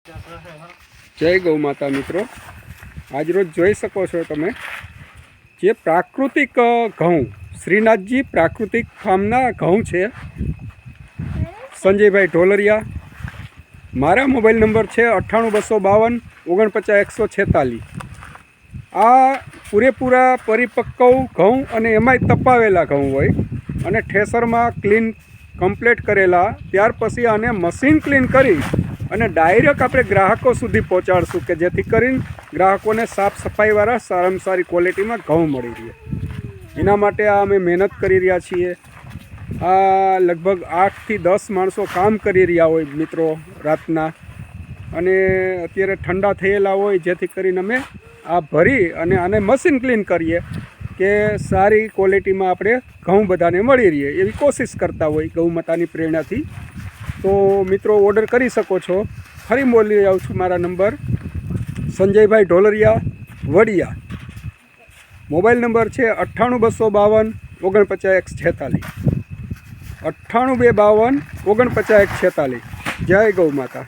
जय गौ माता मित्रों, आज रोज જોઈ શકો છો તમે જે પ્રાકૃતિક ઘઉં શ્રીનાથજી પ્રાકૃતિક ફાર્મના ઘઉં છે। સંજયભાઈ ઢોલરિયા, મારા મોબાઈલ નંબર છે 98 252 49 146। આ પૂરેપૂરા પરિપક્વ ઘઉં અને એમાંય તપાવેલા ઘઉં હોય અને ઠેસરમાં ક્લીન કમ્પ્લીટ કરેલા, ત્યાર પછી આને મશીન ક્લીન કરી અને ડાયરેક્ટ આપણે ગ્રાહકો સુધી પહોંચાડશું કે જેથી કરીને ગ્રાહકોને સાફ સફાઈવાળા સારામાં સારી ક્વોલિટીમાં ઘઉં મળી રહે। એના માટે આ અમે મહેનત કરી રહ્યા છીએ। આ લગભગ 8 થી 10 માણસો કામ કરી રહ્યા હોય મિત્રો રાતના, અને અત્યારે ઠંડા થયેલા હોય જેથી કરીને અમે આ ભરી અને આને મશીન ક્લીન કરીએ કે સારી ક્વોલિટીમાં આપણે ઘઉં બધાને મળી રહે એવી કોશિશ કરતા હોય ગૌ માતાની પ્રેરણાથી। तो मित्रों ऑर्डर करी सको छो। फरी बोली जाऊँ छूँ, मारा नंबर संजयभाई ढोलरिया वड़िया, मोबाइल नंबर है 98 252 49 146, 98 252 49 146। जय गौ माता।